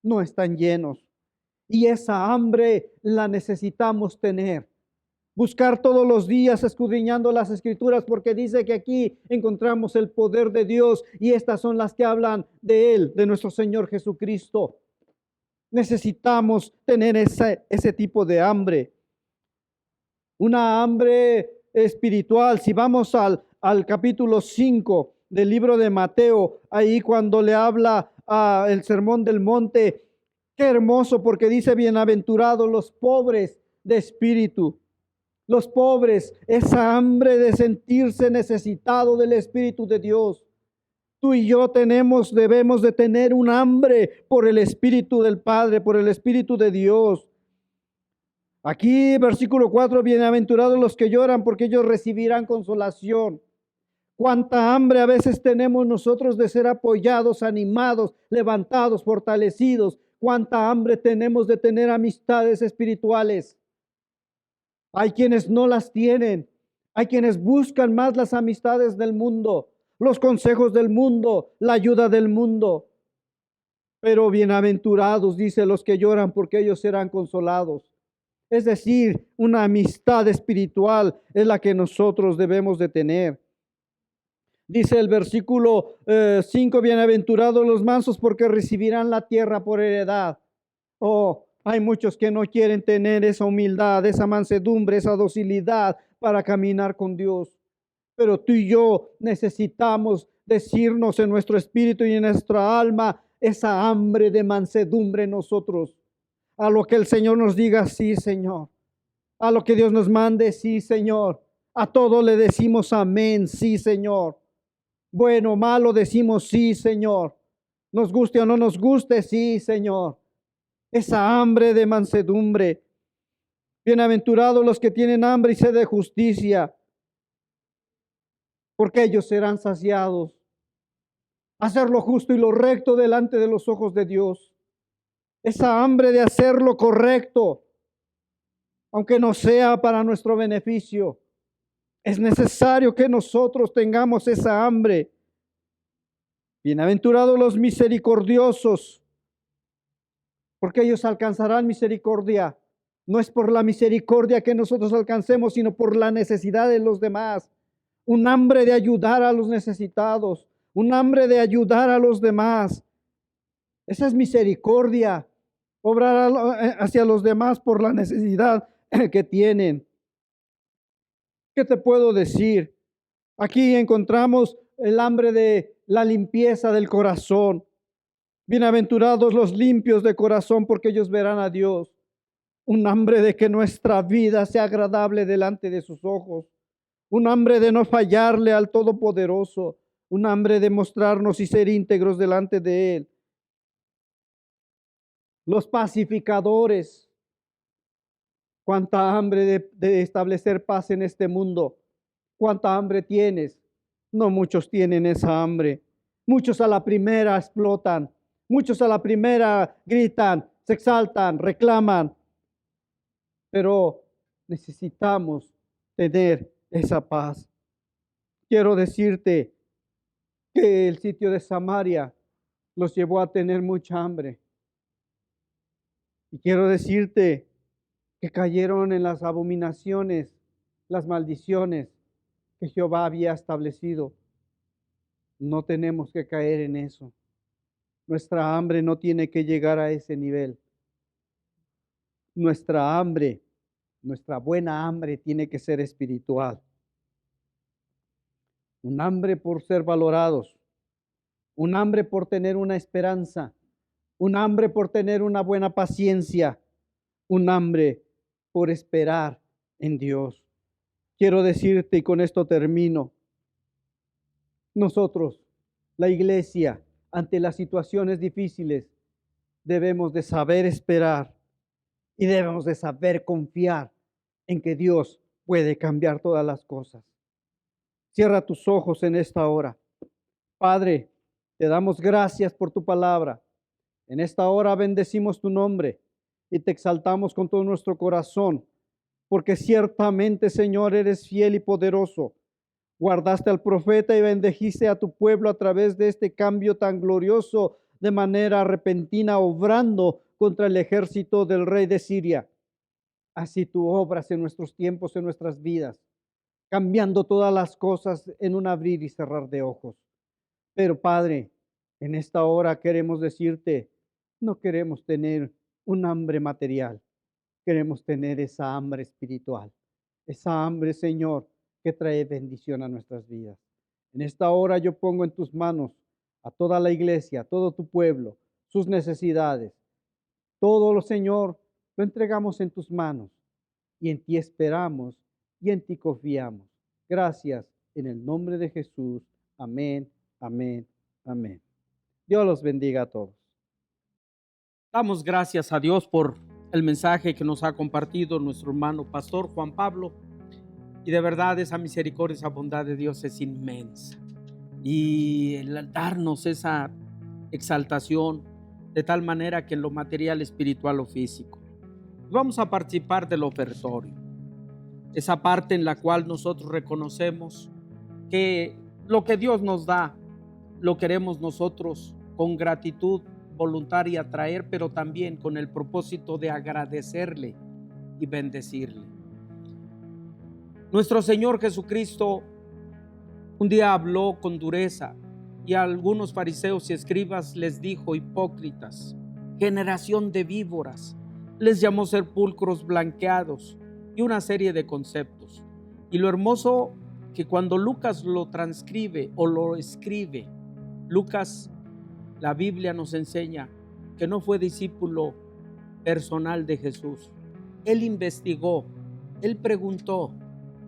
no están llenos. Y esa hambre la necesitamos tener. Buscar todos los días escudriñando las Escrituras, porque dice que aquí encontramos el poder de Dios y estas son las que hablan de Él, de nuestro Señor Jesucristo. Necesitamos tener ese tipo de hambre. Una hambre espiritual. Si vamos al capítulo 5 del libro de Mateo, ahí cuando le habla el sermón del monte, qué hermoso, porque dice, bienaventurados los pobres de espíritu. Los pobres, esa hambre de sentirse necesitado del Espíritu de Dios. Tú y yo debemos de tener un hambre por el Espíritu del Padre, por el Espíritu de Dios. Aquí, versículo 4, bienaventurados los que lloran, porque ellos recibirán consolación. Cuánta hambre a veces tenemos nosotros de ser apoyados, animados, levantados, fortalecidos. Cuánta hambre tenemos de tener amistades espirituales. Hay quienes no las tienen. Hay quienes buscan más las amistades del mundo, los consejos del mundo, la ayuda del mundo. Pero bienaventurados, dice, los que lloran, porque ellos serán consolados. Es decir, una amistad espiritual es la que nosotros debemos de tener. Dice el versículo 5, bienaventurados los mansos, porque recibirán la tierra por heredad. Oh, hay muchos que no quieren tener esa humildad, esa mansedumbre, esa docilidad para caminar con Dios. Pero tú y yo necesitamos decirnos en nuestro espíritu y en nuestra alma esa hambre de mansedumbre en nosotros. A lo que el Señor nos diga, sí, Señor. A lo que Dios nos mande, sí, Señor. A todo le decimos amén, sí, Señor. Bueno, malo decimos sí, Señor. Nos guste o no nos guste, sí, Señor. Esa hambre de mansedumbre. Bienaventurados los que tienen hambre y sed de justicia, porque ellos serán saciados. Hacer lo justo y lo recto delante de los ojos de Dios. Esa hambre de hacer lo correcto, aunque no sea para nuestro beneficio. Es necesario que nosotros tengamos esa hambre. Bienaventurados los misericordiosos, porque ellos alcanzarán misericordia. No es por la misericordia que nosotros alcancemos, sino por la necesidad de los demás. Un hambre de ayudar a los necesitados, un hambre de ayudar a los demás. Esa es misericordia, obrar hacia los demás por la necesidad que tienen. ¿Qué te puedo decir? Aquí encontramos el hambre de la limpieza del corazón. Bienaventurados los limpios de corazón, porque ellos verán a Dios. Un hambre de que nuestra vida sea agradable delante de sus ojos. Un hambre de no fallarle al Todopoderoso. Un hambre de mostrarnos y ser íntegros delante de Él. Los pacificadores. Cuánta hambre de establecer paz en este mundo. Cuánta hambre tienes. No muchos tienen esa hambre. Muchos a la primera explotan. Muchos a la primera gritan, se exaltan, reclaman. Pero necesitamos tener esa paz. Quiero decirte que el sitio de Samaria los llevó a tener mucha hambre. Y quiero decirte que cayeron en las abominaciones, las maldiciones que Jehová había establecido. No tenemos que caer en eso. Nuestra hambre no tiene que llegar a ese nivel. Nuestra hambre, nuestra buena hambre tiene que ser espiritual. Un hambre por ser valorados, un hambre por tener una esperanza, un hambre por tener una buena paciencia, un hambre por esperar en Dios. Quiero decirte, y con esto termino, nosotros, la iglesia, ante las situaciones difíciles, debemos de saber esperar y debemos de saber confiar en que Dios puede cambiar todas las cosas. Cierra tus ojos en esta hora. Padre, te damos gracias por tu palabra. En esta hora bendecimos tu nombre y te exaltamos con todo nuestro corazón, porque ciertamente, Señor, eres fiel y poderoso. Guardaste al profeta y bendijiste a tu pueblo a través de este cambio tan glorioso, de manera repentina, obrando contra el ejército del rey de Siria. Así tú obras en nuestros tiempos, en nuestras vidas, cambiando todas las cosas en un abrir y cerrar de ojos. Pero Padre, en esta hora queremos decirte, no queremos tener un hambre material, queremos tener esa hambre espiritual, esa hambre, Señor, que trae bendición a nuestras vidas. En esta hora yo pongo en tus manos a toda la iglesia, a todo tu pueblo, sus necesidades. Todo lo, Señor, lo entregamos en tus manos y en ti esperamos y en ti confiamos. Gracias en el nombre de Jesús. Amén, amén, amén. Dios los bendiga a todos. Damos gracias a Dios por el mensaje que nos ha compartido nuestro hermano pastor Juan Pablo. Y de verdad esa misericordia, esa bondad de Dios es inmensa. Y el darnos esa exaltación de tal manera que en lo material, espiritual o físico. Vamos a participar del ofertorio. Esa parte en la cual nosotros reconocemos que lo que Dios nos da, lo queremos nosotros con gratitud voluntaria traer, pero también con el propósito de agradecerle y bendecirle. Nuestro Señor Jesucristo un día habló con dureza y a algunos fariseos y escribas les dijo: hipócritas, generación de víboras, les llamó sepulcros blanqueados y una serie de conceptos. Y lo hermoso que cuando Lucas lo transcribe o lo escribe, Lucas, la Biblia nos enseña que no fue discípulo personal de Jesús. Él investigó, él preguntó,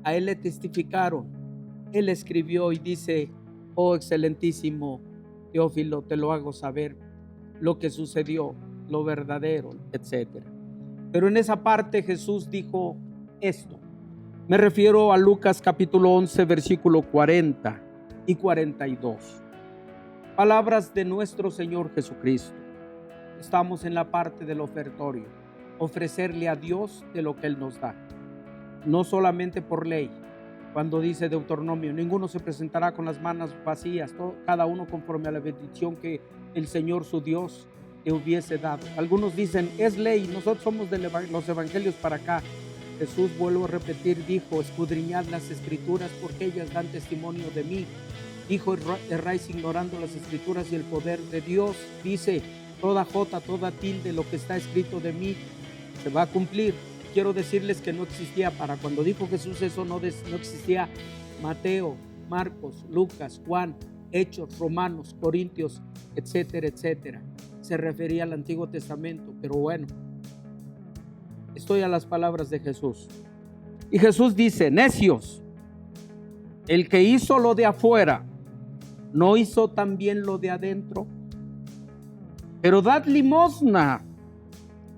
a él le testificaron, él escribió y dice: oh excelentísimo Teófilo, te lo hago saber, lo que sucedió, lo verdadero, etc. Pero en esa parte Jesús dijo esto. Me refiero a Lucas capítulo 11, versículo 40 y 42. Palabras de nuestro Señor Jesucristo. Estamos en la parte del ofertorio, ofrecerle a Dios de lo que Él nos da, no solamente por ley. Cuando dice Deuteronomio, ninguno se presentará con las manos vacías, cada uno conforme a la bendición que el Señor su Dios le hubiese dado. Algunos dicen, es ley, nosotros somos de los evangelios para acá. Jesús, vuelvo a repetir, dijo: escudriñad las escrituras porque ellas dan testimonio de mí. Dijo: erráis ignorando las escrituras y el poder de Dios. Dice: toda jota, toda tilde, lo que está escrito de mí se va a cumplir. Quiero decirles que no existía, para cuando dijo Jesús eso, no existía Mateo, Marcos, Lucas, Juan, Hechos, Romanos, Corintios, etcétera, etcétera. Se refería al Antiguo Testamento, pero bueno, estoy a las palabras de Jesús. Y Jesús dice: necios, el que hizo lo de afuera, ¿no hizo también lo de adentro? Pero dad limosna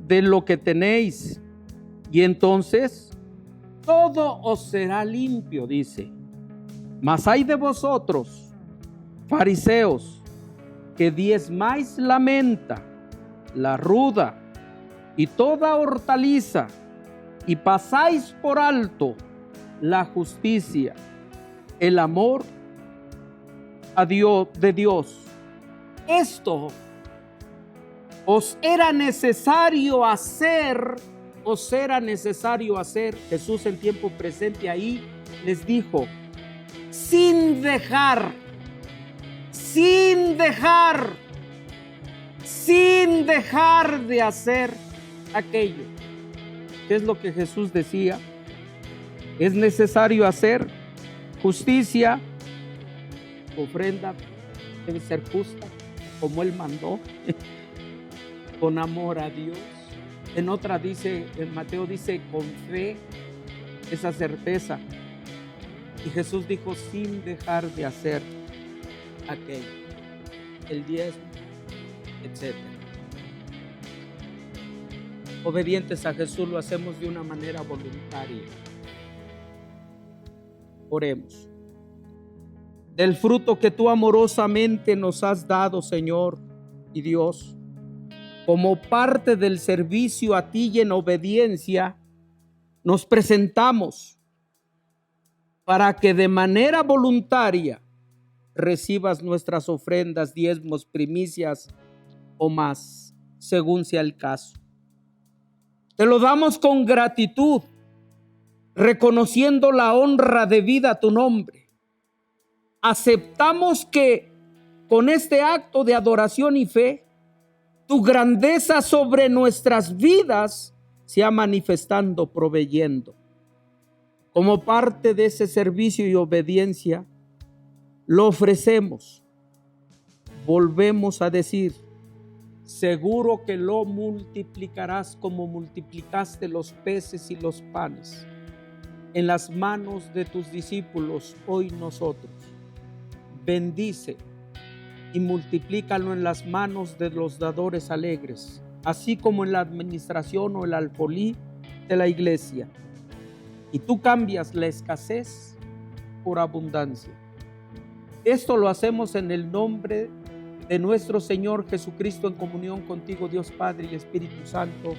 de lo que tenéis, y entonces todo os será limpio, dice. Mas hay de vosotros, fariseos, que diezmáis la menta, la ruda y toda hortaliza, y pasáis por alto la justicia, el amor a Dios, de Dios. Esto os era necesario hacer. Jesús en tiempo presente ahí les dijo: sin dejar de hacer aquello. ¿Qué es lo que Jesús decía? Es necesario hacer justicia, ofrenda debe ser justa, como Él mandó, con amor a Dios. En otra dice, en Mateo dice, con fe, esa certeza. Y Jesús dijo: sin dejar de hacer aquello, el diezmo, etc. Obedientes a Jesús lo hacemos de una manera voluntaria. Oremos. Del fruto que tú amorosamente nos has dado, Señor y Dios, como parte del servicio a ti y en obediencia, nos presentamos para que de manera voluntaria recibas nuestras ofrendas, diezmos, primicias o más, según sea el caso. Te lo damos con gratitud, reconociendo la honra debida a tu nombre. Aceptamos que con este acto de adoración y fe, tu grandeza sobre nuestras vidas se ha manifestando, proveyendo. Como parte de ese servicio y obediencia, lo ofrecemos. Volvemos a decir: seguro que lo multiplicarás como multiplicaste los peces y los panes en las manos de tus discípulos hoy nosotros. Bendice y multiplícalo en las manos de los dadores alegres, así como en la administración o el alfolí de la iglesia. Y tú cambias la escasez por abundancia. Esto lo hacemos en el nombre de nuestro Señor Jesucristo, en comunión contigo, Dios Padre y Espíritu Santo.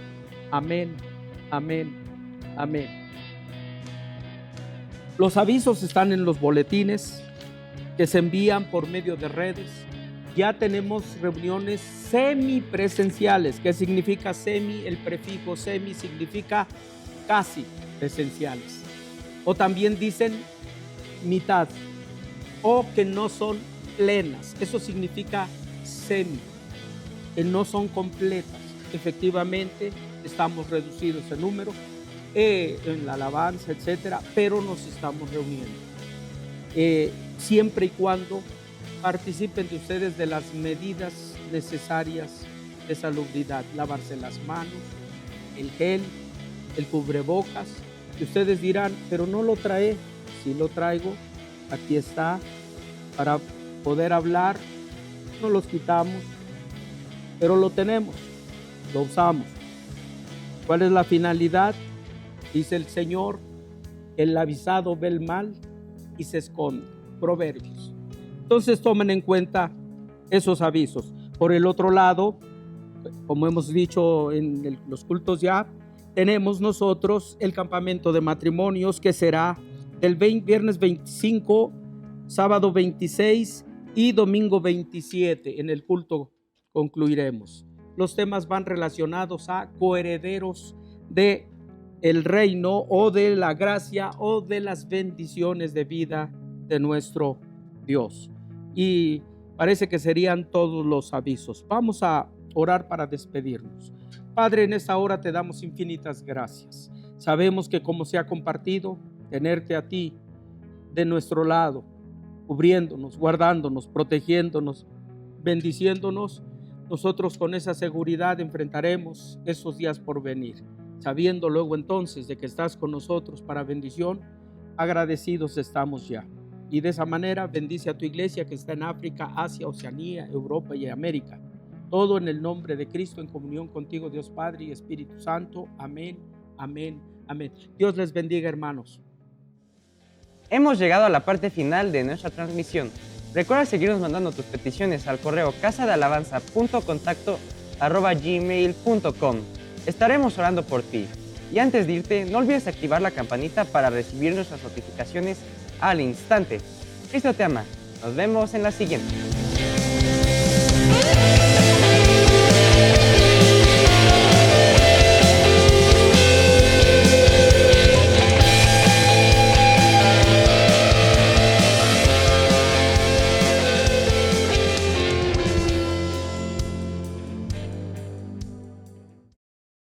Amén, amén, amén. Los avisos están en los boletines que se envían por medio de redes. Ya tenemos reuniones semipresenciales. ¿Qué significa semi? El prefijo semi significa casi presenciales. O también dicen mitad, o que no son plenas. Eso significa semi, que no son completas. Efectivamente, estamos reducidos en número, en la alabanza, etcétera, pero nos estamos reuniendo. siempre y cuando participen de ustedes de las medidas necesarias de salubridad, lavarse las manos, el gel, el cubrebocas. Y ustedes dirán, pero no lo trae. Sí lo traigo, aquí está, para poder hablar. No los quitamos, pero lo tenemos, lo usamos. ¿Cuál es la finalidad? Dice el Señor, el avisado ve el mal y se esconde. Proverbios. Entonces tomen en cuenta esos avisos. Por el otro lado, como hemos dicho en los cultos ya, tenemos nosotros el campamento de matrimonios que será del viernes 25, sábado 26 y domingo 27. En el culto concluiremos. Los temas van relacionados a coherederos de el reino o de la gracia o de las bendiciones de vida de nuestro Dios. Y parece que serían todos los avisos. Vamos a orar para despedirnos. Padre, en esta hora te damos infinitas gracias. Sabemos que como se ha compartido, tenerte a ti de nuestro lado, cubriéndonos, guardándonos, protegiéndonos, bendiciéndonos, nosotros con esa seguridad enfrentaremos esos días por venir, sabiendo luego entonces de que estás con nosotros para bendición. Agradecidos estamos ya. Y de esa manera bendice a tu iglesia que está en África, Asia, Oceanía, Europa y América. Todo en el nombre de Cristo, en comunión contigo, Dios Padre y Espíritu Santo. Amén, amén, amén. Dios les bendiga, hermanos. Hemos llegado a la parte final de nuestra transmisión. Recuerda seguirnos mandando tus peticiones al correo casadealabanza.contacto@gmail.com. Estaremos orando por ti. Y antes de irte, no olvides activar la campanita para recibir nuestras notificaciones al instante. Cristo te ama. Nos vemos en la siguiente.